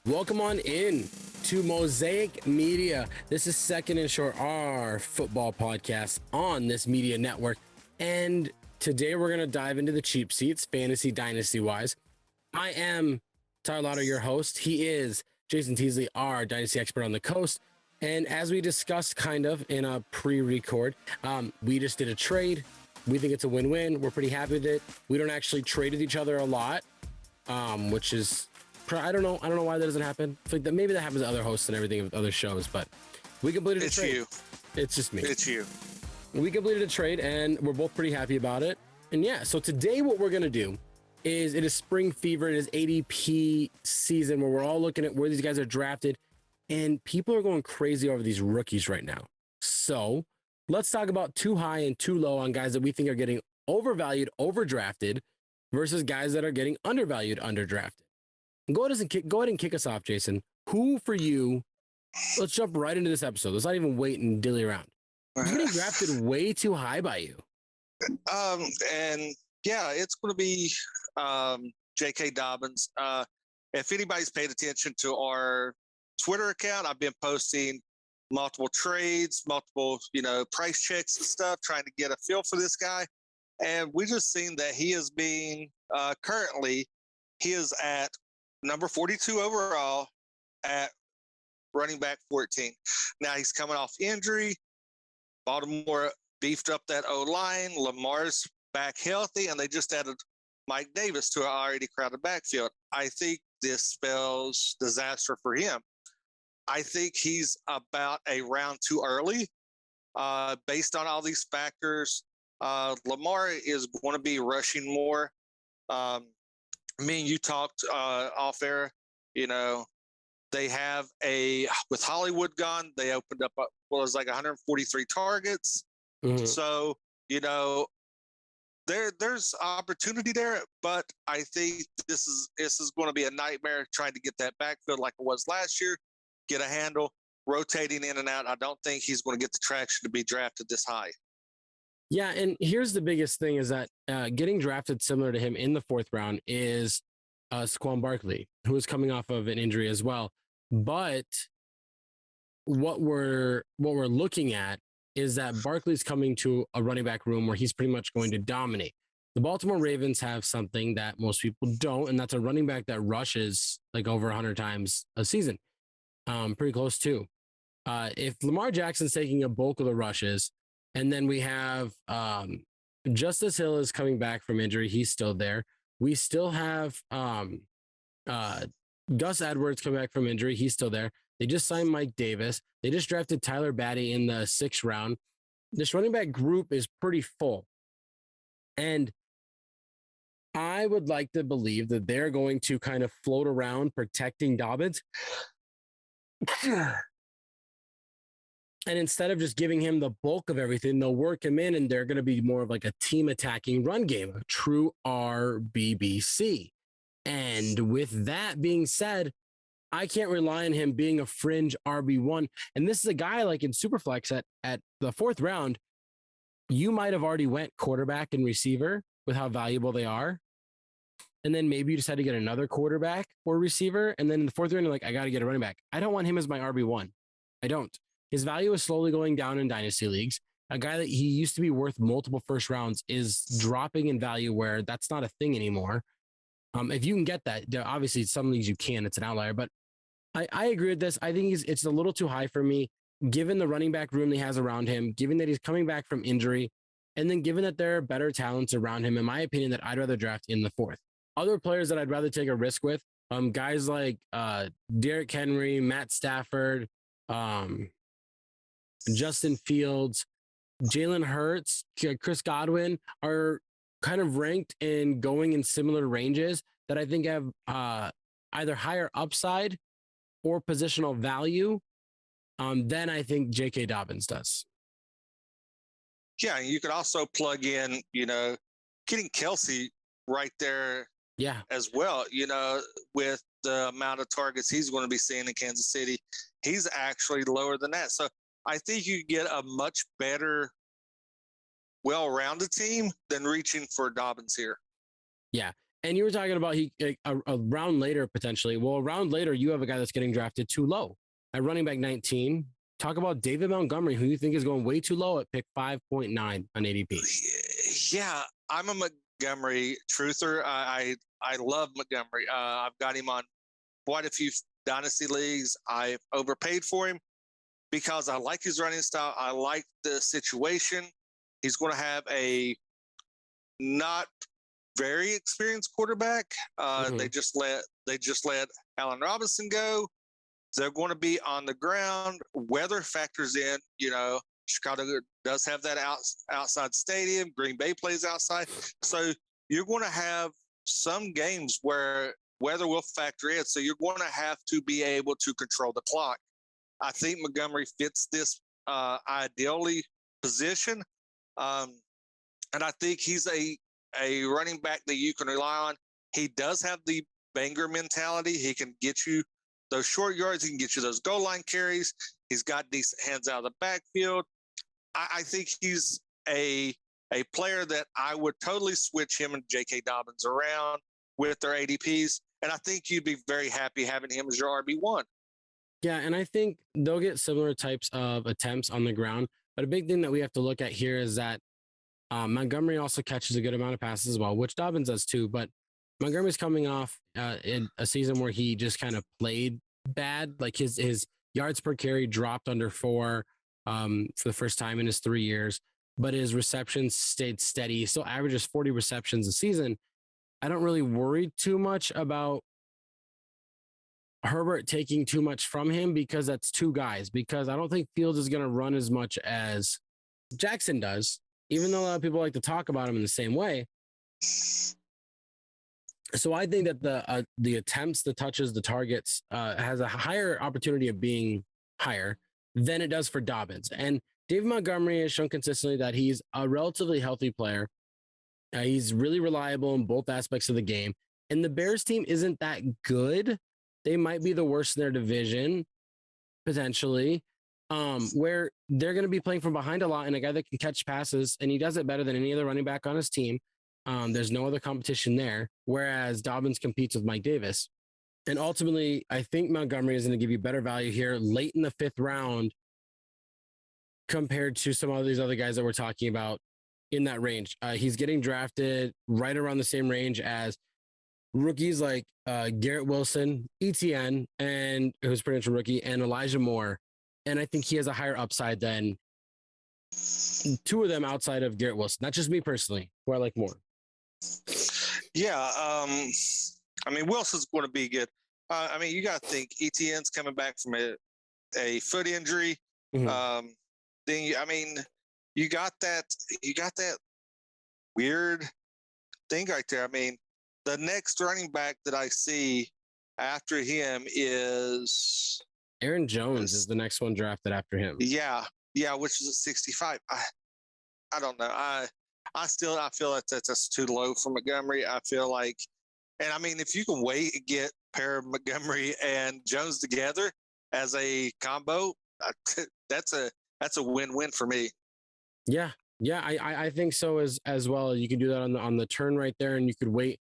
Welcome on in to Mosaic Media. This is Second and Short, our football podcast on this media network. And today we're going to dive into the cheap seats, fantasy dynasty wise. I am Tyler Lauder, your host. He is Jason Teasley, our dynasty expert on the coast. And as we discussed kind of in a pre-record, we just did a trade. We think it's a win-win. We're pretty happy with it. We don't actually trade with each other a lot, which is... I don't know why that doesn't happen. I think that maybe that happens to other hosts and everything with other shows, but we completed a trade. You. It's just me. It's you. We completed a trade and we're both pretty happy about it. And yeah, so today what we're going to do is it is spring fever. It is ADP season where we're all looking at where these guys are drafted and people are going crazy over these rookies right now. So let's talk about too high and too low on guys that we think are getting overvalued, overdrafted versus guys that are getting undervalued, underdrafted. Go ahead and kick us off, Jason. Who for you? Let's jump right into this episode. Let's not even wait and dilly around. Who's getting drafted way too high by you? And yeah, it's going to be J.K. Dobbins. If anybody's paid attention to our Twitter account, I've been posting multiple trades, multiple price checks and stuff, trying to get a feel for this guy. And we just seen that he is being currently he is at number 42 overall at running back 14. Now he's coming off injury. Baltimore beefed up that O-line. Lamar's back healthy, and they just added Mike Davis to an already crowded backfield. I think this spells disaster for him. I think he's about a round too early. Based on all these factors, Lamar is going to be rushing more. Me and you talked off air, they have with Hollywood gone, they opened up, it was like 143 targets. Mm-hmm. So, there's opportunity there, but I think this is going to be a nightmare trying to get that backfield like it was last year, get a handle, rotating in and out. I don't think he's going to get the traction to be drafted this high. Yeah, and here's the biggest thing is that getting drafted similar to him in the fourth round is Saquon Barkley, who is coming off of an injury as well. But what we're looking at is that Barkley's coming to a running back room where he's pretty much going to dominate. The Baltimore Ravens have something that most people don't, and that's a running back that rushes like over 100 times a season. Pretty close too. If Lamar Jackson's taking a bulk of the rushes, and then we have Justice Hill is coming back from injury. He's still there. We still have Gus Edwards coming back from injury. He's still there. They just signed Mike Davis. They just drafted Tyler Batty in the 6th round. This running back group is pretty full. And I would like to believe that they're going to kind of float around protecting Dobbins. And instead of just giving him the bulk of everything, they'll work him in and they're going to be more of like a team attacking run game, a true RBBC. And with that being said, I can't rely on him being a fringe RB1. And this is a guy like in Superflex at the 4th round, you might have already went quarterback and receiver with how valuable they are. And then maybe you just had to get another quarterback or receiver. And then in the 4th round, you're like, I got to get a running back. I don't want him as my RB1. I don't. His value is slowly going down in dynasty leagues. A guy that he used to be worth multiple first rounds is dropping in value where that's not a thing anymore. If you can get that, obviously some leagues you can, it's an outlier, but I agree with this. I think it's a little too high for me, given the running back room he has around him, given that he's coming back from injury, and then given that there are better talents around him, in my opinion, that I'd rather draft in the 4th. Other players that I'd rather take a risk with, guys like Derrick Henry, Matt Stafford, Justin Fields, Jalen Hurts, Chris Godwin are kind of ranked and going in similar ranges that I think have either higher upside or positional value than I think J.K. Dobbins does. Yeah, you could also plug in, getting Kelsey right there as well, with the amount of targets he's going to be seeing in Kansas City. He's actually lower than that. So I think you get a much better, well-rounded team than reaching for Dobbins here. Yeah. And you were talking about a round later potentially. Well, a round later, you have a guy that's getting drafted too low at running back 19. Talk about David Montgomery, who you think is going way too low at pick 5.9 on ADP. Yeah, I'm a Montgomery truther. I love Montgomery. I've got him on quite a few Dynasty leagues. I've overpaid for him because I like his running style. I like the situation. He's going to have a not very experienced quarterback. They just let Allen Robinson go. They're going to be on the ground. Weather factors in. Chicago does have that outside stadium. Green Bay plays outside, so you're going to have some games where weather will factor in. So you're going to have to be able to control the clock. I think Montgomery fits this ideally position, and I think he's a running back that you can rely on. He does have the banger mentality. He can get you those short yards. He can get you those goal line carries. He's got decent hands out of the backfield. I think he's a player that I would totally switch him and J.K. Dobbins around with their ADPs. And I think you'd be very happy having him as your RB1. Yeah, and I think they'll get similar types of attempts on the ground. But a big thing that we have to look at here is that Montgomery also catches a good amount of passes as well, which Dobbins does too. But Montgomery's coming off in a season where he just kind of played bad. Like his yards per carry dropped under 4 for the first time in his 3 years, but his receptions stayed steady. He still averages 40 receptions a season. I don't really worry too much about Herbert taking too much from him because that's 2 guys. Because I don't think Fields is going to run as much as Jackson does, even though a lot of people like to talk about him in the same way. So I think that the attempts, the touches, the targets has a higher opportunity of being higher than it does for Dobbins. And David Montgomery has shown consistently that he's a relatively healthy player. He's really reliable in both aspects of the game. And the Bears team isn't that good. They might be the worst in their division, potentially, where they're going to be playing from behind a lot and a guy that can catch passes, and he does it better than any other running back on his team. There's no other competition there, whereas Dobbins competes with Mike Davis. And ultimately, I think Montgomery is going to give you better value here late in the 5th round compared to some of these other guys that we're talking about in that range. He's getting drafted right around the same range as rookies like Garrett Wilson, ETN, and who's pretty much a rookie, and Elijah Moore. And I think he has a higher upside than 2 of them outside of Garrett Wilson. Not just me personally, who I like more. Yeah. Wilson's going to be good. You got to think ETN's coming back from a foot injury. Mm-hmm. You got that weird thing right there. The next running back that I see after him is Aaron Jones is the next one drafted after him. Yeah, which is at 65. I don't know. I feel like that's too low for Montgomery. I feel like, and if you can wait and get pair of Montgomery and Jones together as a combo, that's a win-win for me. Yeah, I think so as well. You can do that on the turn right there, and you could wait.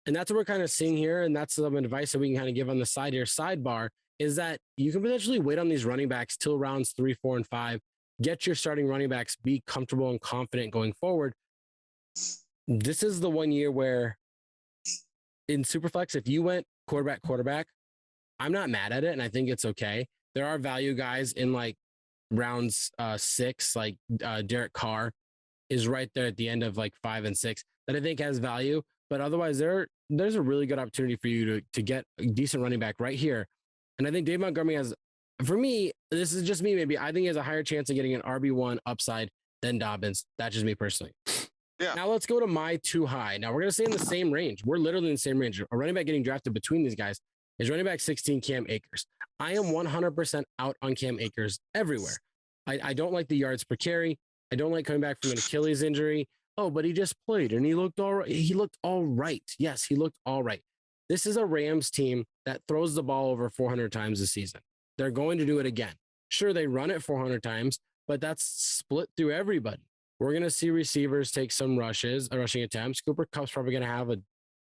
And that's what we're kind of seeing here. And that's some advice that we can kind of give on the side here. Sidebar is that you can potentially wait on these running backs till rounds 3, 4, and 5. Get your starting running backs, be comfortable and confident going forward. This is the one year where in Superflex, if you went quarterback, I'm not mad at it. And I think it's okay. There are value guys in like rounds 6, like Derek Carr is right there at the end of like 5 and 6 that I think has value. But otherwise, there's a really good opportunity for you to get a decent running back right here. And I think Dave Montgomery has, for me, this is just me maybe, I think he has a higher chance of getting an RB1 upside than Dobbins. That's just me personally. Yeah. Now let's go to my 2 high. Now we're going to stay in the same range. We're literally in the same range. A running back getting drafted between these guys is running back 16, Cam Akers. I am 100% out on Cam Akers everywhere. I don't like the yards per carry. I don't like coming back from an Achilles injury. Oh, but he just played and he looked all right. He looked all right. Yes, he looked all right. This is a Rams team that throws the ball over 400 times a season. They're going to do it again. Sure, they run it 400 times, but that's split through everybody. We're going to see receivers take some rushing attempts. Cooper Kupp's probably going to have a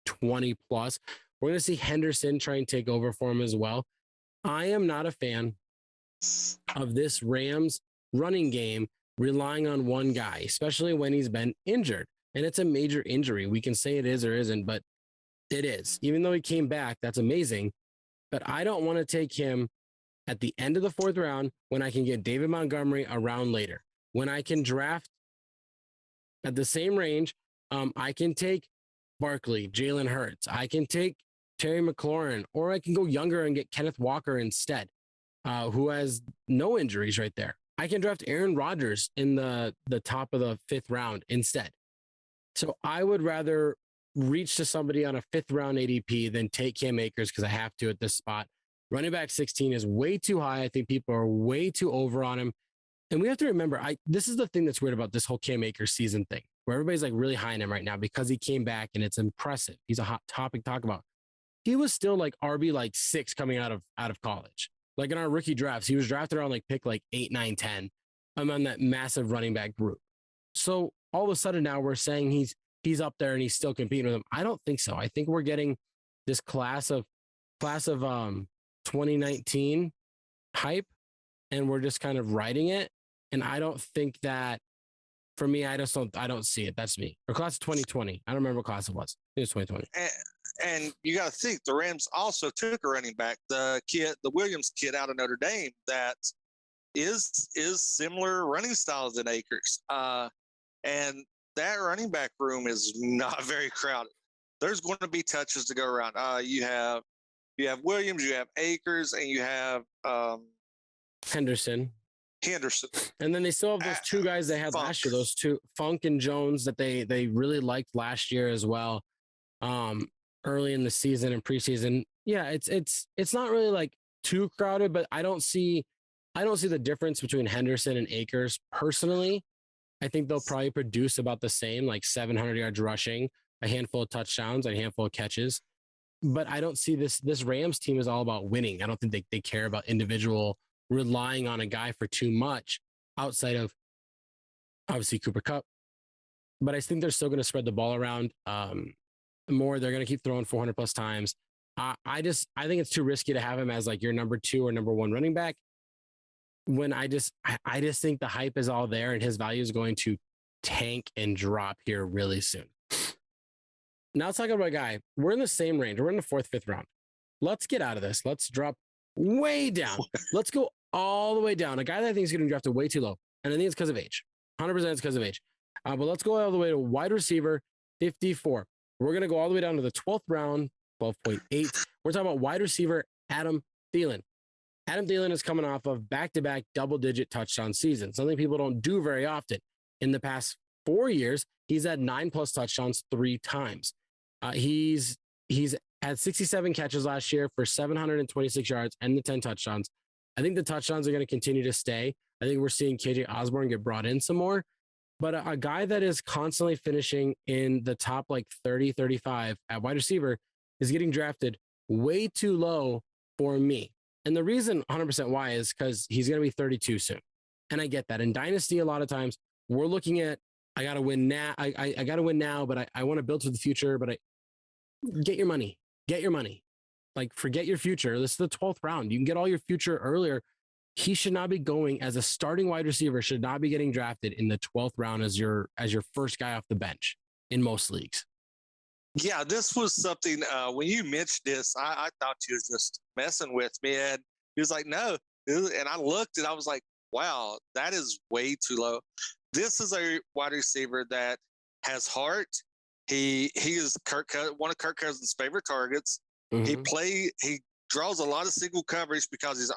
20 plus. We're going to see Henderson try and take over for him as well. I am not a fan of this Rams running game relying on one guy, especially when he's been injured. And it's a major injury. We can say it is or isn't, but it is. Even though he came back, that's amazing. But I don't want to take him at the end of the 4th round when I can get David Montgomery a round later. When I can draft at the same range, I can take Barkley, Jalen Hurts. I can take Terry McLaurin, or I can go younger and get Kenneth Walker instead, who has no injuries right there. I can draft Aaron Rodgers in the top of the 5th round instead. So I would rather reach to somebody on a 5th round ADP than take Cam Akers because I have to at this spot. Running back 16 is way too high. I think people are way too over on him. And we have to remember, this is the thing that's weird about this whole Cam Akers season thing, where everybody's like really high on him right now because he came back and it's impressive. He's a hot topic to talk about. He was still like RB like 6 coming out of college. Like in our rookie drafts, he was drafted around like pick like 8, 9, 10. I'm on that massive running back group. So all of a sudden now we're saying he's up there and he's still competing with them. I don't think so. I think we're getting this class of 2019 hype and we're just kind of riding it. And I don't think that, for me, I don't see it. That's me. Or class of 2020. I don't remember what class it was. It was 2020. And you got to think the Rams also took a running back, the Williams kid out of Notre Dame, that is similar running styles than Akers. And that running back room is not very crowded. There's going to be touches to go around. You have Williams, you have Akers, and you have Henderson. And then they still have those 2 guys they had Funk. last year, those 2, Funk and Jones, that they really liked last year as well. Early in the season and preseason. Yeah, it's not really like too crowded, but I don't see the difference between Henderson and Akers personally. I think they'll probably produce about the same, like 700 yards rushing, a handful of touchdowns, a handful of catches. But I don't see this Rams team is all about winning. I don't think they care about individual relying on a guy for too much outside of obviously Cooper Kupp. But I think they're still going to spread the ball around more. They're going to keep throwing 400 plus times. I think it's too risky to have him as like your number 2 or number 1 running back. When I just think the hype is all there and his value is going to tank and drop here really soon. Now let's talk about a guy. We're in the same range. We're in the 4th, 5th round. Let's get out of this. Let's drop way down. Let's go all the way down. A guy that I think is getting drafted way too low. And I think it's because of age. 100% it's because of age. But let's go all the way to wide receiver 54. We're going to go all the way down to the 12th round, 12.8. We're talking about wide receiver Adam Thielen. Adam Thielen is coming off of back-to-back double-digit touchdown seasons, something people don't do very often. In the past 4 years, he's had 9+ touchdowns 3 times. He's had 67 catches last year for 726 yards and the 10 touchdowns. I think the touchdowns are going to continue to stay. I think we're seeing KJ Osborne get brought in some more. But a guy that is constantly finishing in the top like 30, 35 at wide receiver is getting drafted way too low for me. And the reason 100% why is because he's going to be 32 soon. And I get that. In Dynasty, a lot of times we're looking at, I got to win now. I got to win now, but I want to build for the future. But get your money. Like, forget your future. This is the 12th round. You can get all your future earlier. He should not be going as a starting wide receiver, should not be getting drafted in the 12th round as your first guy off the bench in most leagues. Yeah, this was something, when you mentioned this, I thought you was just messing with me. And he was like, no. And I looked and I was like, wow, that is way too low. This is a wide receiver that has heart. He is one of Kirk Cousins' favorite targets. Mm-hmm. He draws a lot of single coverage because he's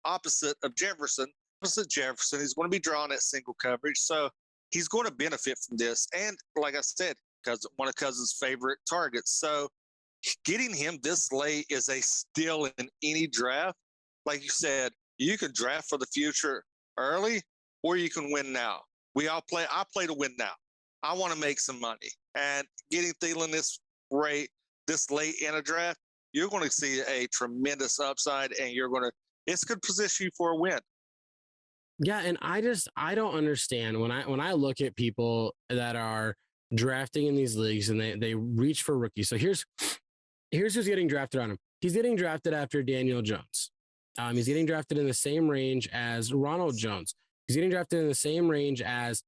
opposite of Jefferson. Opposite Jefferson, he's going to be drawing that single coverage. So he's going to benefit from this. And like I said, because one of Cousins' favorite targets. So getting him this late is a steal in any draft. Like you said, you can draft for the future early, or you can win now. I play to win now. I want to make some money. And getting Thielen this late in a draft, you're going to see a tremendous upside, and it's going to position you for a win. Yeah, and I don't understand when I look at people that are drafting in these leagues and they reach for rookies. So here's who's getting drafted on him. He's getting drafted after Daniel Jones. He's getting drafted in the same range as Ronald Jones. He's getting drafted in the same range as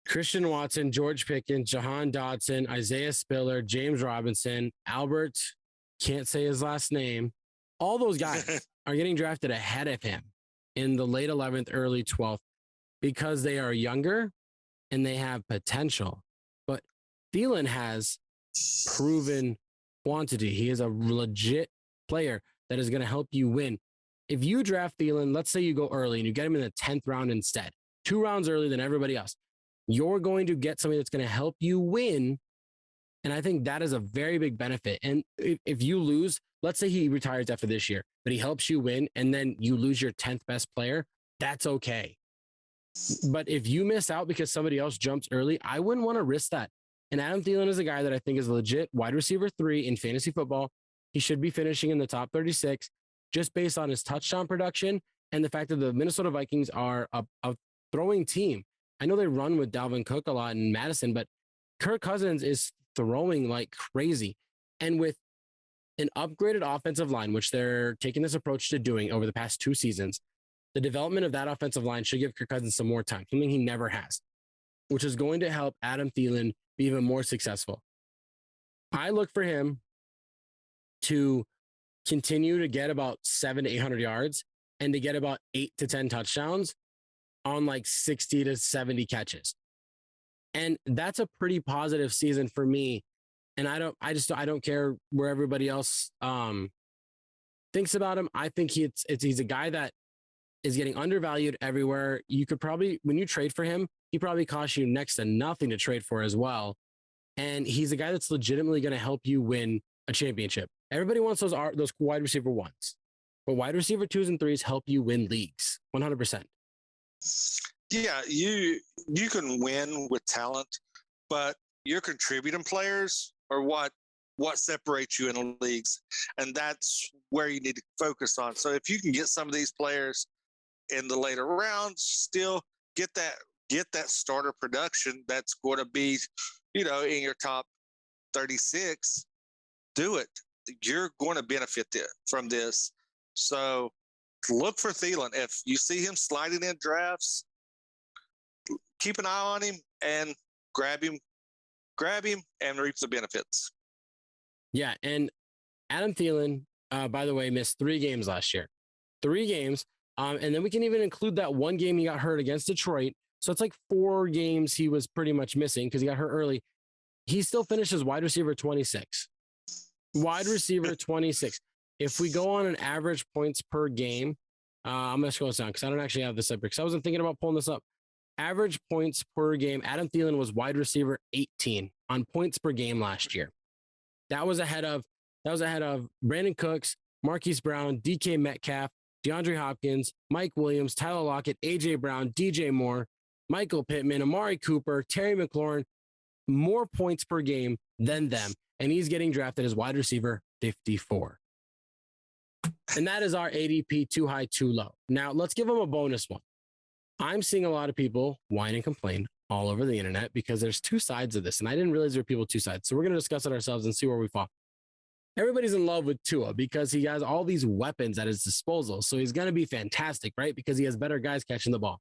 Christian Watson, George Pickens, Jahan Dotson, Isaiah Spiller, James Robinson, Albert, can't say his last name. All those guys are getting drafted ahead of him in the late 11th, early 12th because they are younger and they have potential. But Thielen has proven quantity. He is a legit player that is going to help you win. If you draft Thielen, let's say you go early and you get him in the 10th round instead, 2 rounds earlier than everybody else, you're going to get somebody that's going to help you win. And I think that is a very big benefit. And if you lose, let's say he retires after this year, but he helps you win and then you lose your 10th best player, that's okay. But if you miss out because somebody else jumps early, I wouldn't want to risk that. And Adam Thielen is a guy that I think is a legit wide receiver 3 in fantasy football. He should be finishing in the top 36 just based on his touchdown production and the fact that the Minnesota Vikings are a throwing team. I know they run with Dalvin Cook a lot in Madison, but Kirk Cousins is throwing like crazy. And with an upgraded offensive line, which they're taking this approach to doing over the past 2 seasons, the development of that offensive line should give Kirk Cousins some more time, something he never has, which is going to help Adam Thielen be even more successful. I look for him to continue to get about 700 to 800 yards and to get about 8 to 10 touchdowns on like 60 to 70 catches. And that's a pretty positive season for me. And I don't care where everybody else thinks about him. I think he's a guy that is getting undervalued everywhere. You could probably, when you trade for him, he probably costs you next to nothing to trade for as well. And he's a guy that's legitimately going to help you win a championship. Everybody wants those wide receiver 1s, but wide receiver 2s and 3s help you win leagues 100%. Yeah, you can win with talent, but your contributing players are what separates you in leagues, and that's where you need to focus on. So if you can get some of these players in the later rounds, still get that starter production that's going to be, in your top 36, do it. You're going to benefit from this. So look for Thielen. If you see him sliding in drafts, keep an eye on him and grab him and reap the benefits. Yeah. And Adam Thielen, by the way, missed 3 games last year. 3 games. And then we can even include that 1 game he got hurt against Detroit. So it's like 4 games he was pretty much missing because he got hurt early. He still finishes wide receiver 26. Wide receiver 26. If we go on an average points per game, I'm going to scroll this down because I don't actually have this up because I wasn't thinking about pulling this up. Average points per game, Adam Thielen was wide receiver 18 on points per game last year. That was ahead of Brandon Cooks, Marquise Brown, DK Metcalf, DeAndre Hopkins, Mike Williams, Tyler Lockett, AJ Brown, DJ Moore, Michael Pittman, Amari Cooper, Terry McLaurin, more points per game than them. And he's getting drafted as wide receiver 54. And that is our ADP too high, too low. Now let's give him a bonus one. I'm seeing a lot of people whine and complain all over the internet because there's 2 sides of this. And I didn't realize there were people 2 sides. So we're going to discuss it ourselves and see where we fall. Everybody's in love with Tua because he has all these weapons at his disposal. So he's going to be fantastic, right? Because he has better guys catching the ball.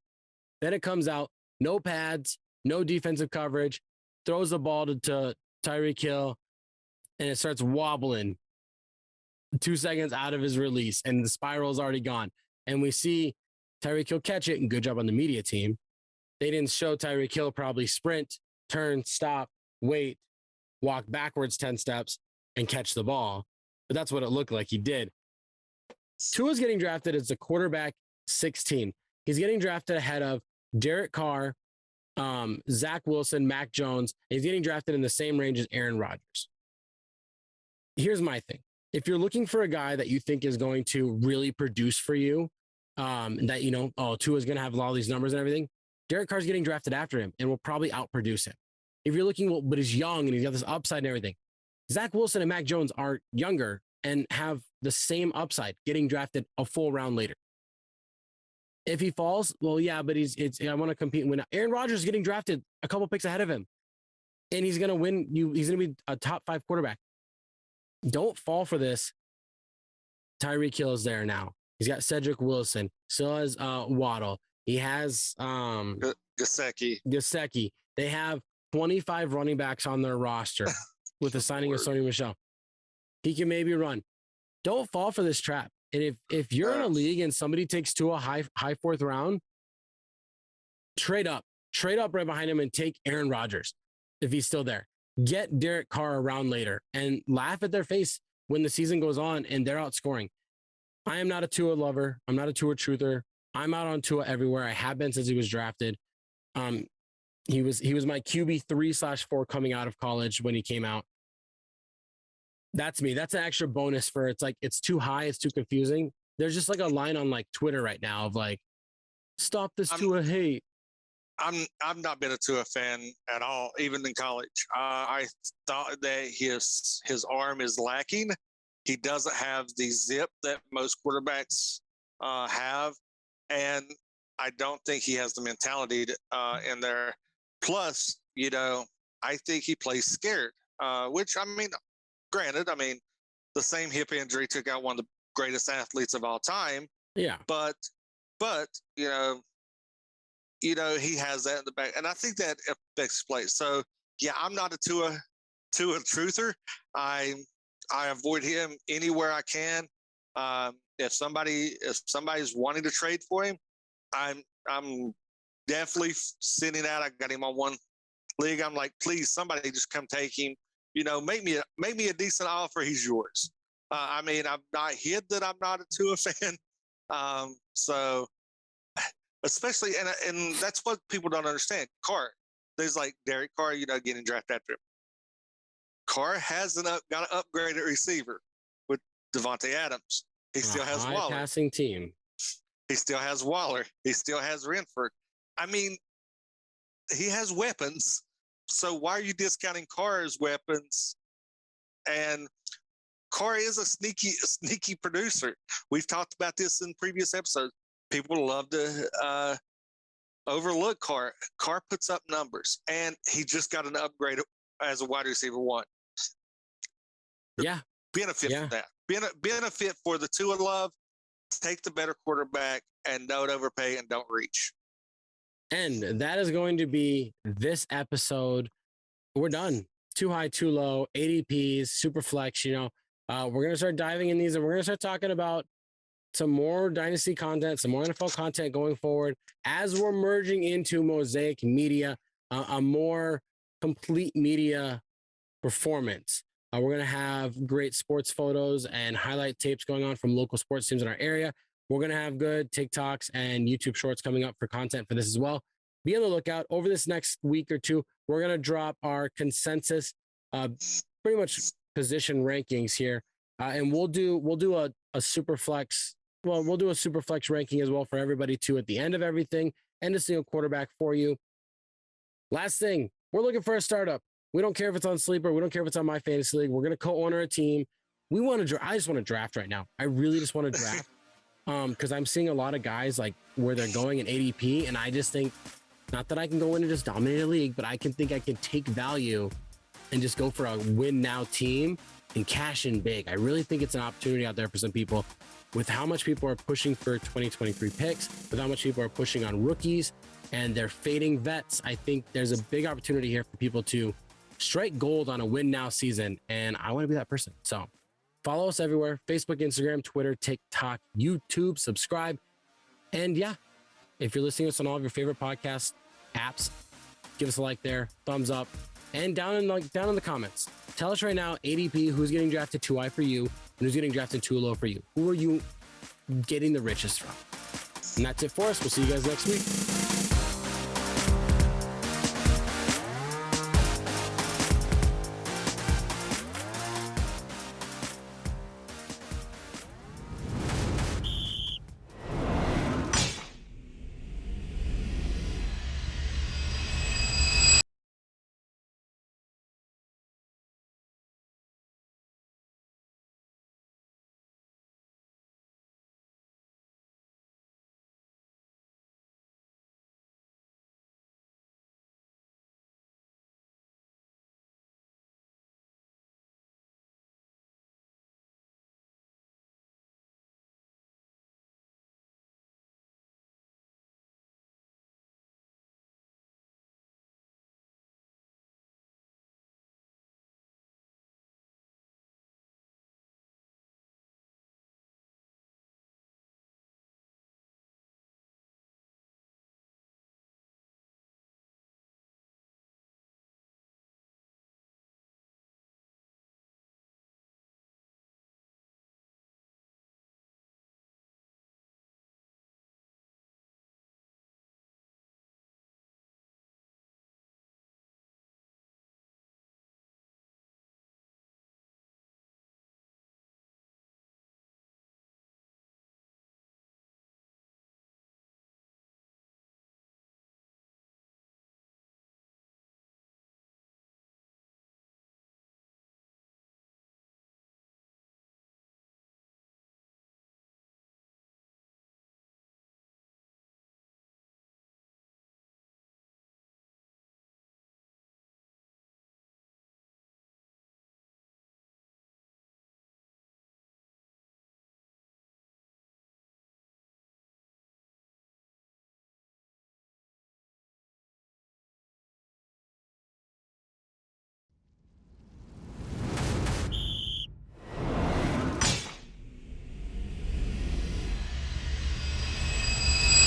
Then it comes out, no pads, no defensive coverage, throws the ball to Tyreek Hill, and it starts wobbling 2 seconds out of his release, and the spiral's already gone. And we see Tyreek Hill catch it, and good job on the media team. They didn't show Tyreek Hill probably sprint, turn, stop, wait, walk backwards 10 steps, and catch the ball. But that's what it looked like he did. Tua's getting drafted as a quarterback 16. He's getting drafted ahead of Derek Carr, Zach Wilson, Mac Jones. He's getting drafted in the same range as Aaron Rodgers. Here's my thing. If you're looking for a guy that you think is going to really produce for you, that, Tua's going to have all these numbers and everything, Derek Carr's getting drafted after him and will probably outproduce him. If you're looking, but he's young and he's got this upside and everything, Zach Wilson and Mac Jones are younger and have the same upside, getting drafted a full round later. If he falls, well, yeah, but I want to compete and win. Aaron Rodgers is getting drafted a couple picks ahead of him, and he's going to win you. He's going to be a top 5 quarterback. Don't fall for this. Tyreek Hill is there now. He's got Cedric Wilson. So has Waddle. He has Gesicki. They have 25 running backs on their roster with the signing of Sony Michel. He can maybe run. Don't fall for this trap. And if you're in a league and somebody takes Tua high 4th round, trade up right behind him and take Aaron Rodgers if he's still there. Get Derek Carr around later and laugh at their face when the season goes on and they're outscoring. I am not a Tua lover. I'm not a Tua truther. I'm out on Tua everywhere. I have been since he was drafted. He was my QB 3/4 coming out of college when he came out. That's me. That's an extra bonus for it's like it's too high, it's too confusing. There's just like a line on like Twitter right now of like, stop this Tua hate. I've not been a Tua fan at all, even in college. I thought that his arm is lacking. He doesn't have the zip that most quarterbacks have, and I don't think he has the mentality in there. Plus, I think he plays scared, which, I mean, granted, the same hip injury took out one of the greatest athletes of all time. Yeah. But he has that in the back. And I think that affects play. So, yeah, I'm not a Tua truther. I avoid him anywhere I can. If somebody's wanting to trade for him, I'm definitely sending out. I got him on one league. I'm like, please, somebody just come take him. Make me a decent offer. He's yours. I'm not hid that I'm not a Tua fan. So especially, and that's what people don't understand. Carr, there's like Derek Carr, getting drafted after him. Carr hasn't got an upgraded receiver with Devontae Adams. He still has Waller. Passing team. He still has Waller. He still has Renford. He has weapons. So why are you discounting Carr's weapons? And Carr is a sneaky producer. We've talked about this in previous episodes. People love to overlook Carr. Carr puts up numbers, and he just got an upgrade as a wide receiver 1. Yeah. Benefit from that. Benefit for the Tua love. Take the better quarterback and don't overpay and don't reach. And that is going to be this episode. We're done. Too high, too low, ADPs, super flex. We're going to start diving in these, and we're going to start talking about some more Dynasty content, some more NFL content going forward as we're merging into Mosaic Media, a more complete media performance. We're going to have great sports photos and highlight tapes going on from local sports teams in our area. We're going to have good TikToks and YouTube shorts coming up for content for this as well. Be on the lookout. Over this next week or two, we're going to drop our consensus, pretty much position rankings here. And we'll do a super flex. Well, we'll do a super flex ranking as well for everybody too at the end of everything, and a single quarterback for you. Last thing, we're looking for a startup. We don't care if it's on Sleeper. We don't care if it's on My Fantasy League. We're going to co-owner a team. I just want to draft right now. I really just want to draft. Because I'm seeing a lot of guys like where they're going in ADP, and I just think, not that I can go in and just dominate a league, but I can take value and just go for a win now team and cash in big. I really think it's an opportunity out there for some people with how much people are pushing for 2023 picks, with how much people are pushing on rookies and they're fading vets. I think there's a big opportunity here for people to strike gold on a win now season, and I want to be that person. So follow us everywhere: Facebook, Instagram, Twitter, TikTok, YouTube. Subscribe. And yeah, if you're listening to us on all of your favorite podcast apps, give us a like there, thumbs up, and down in the comments, tell us right now, ADP, who's getting drafted too high for you and who's getting drafted too low for you. Who are you getting the richest from? And that's it for us. We'll see you guys next week.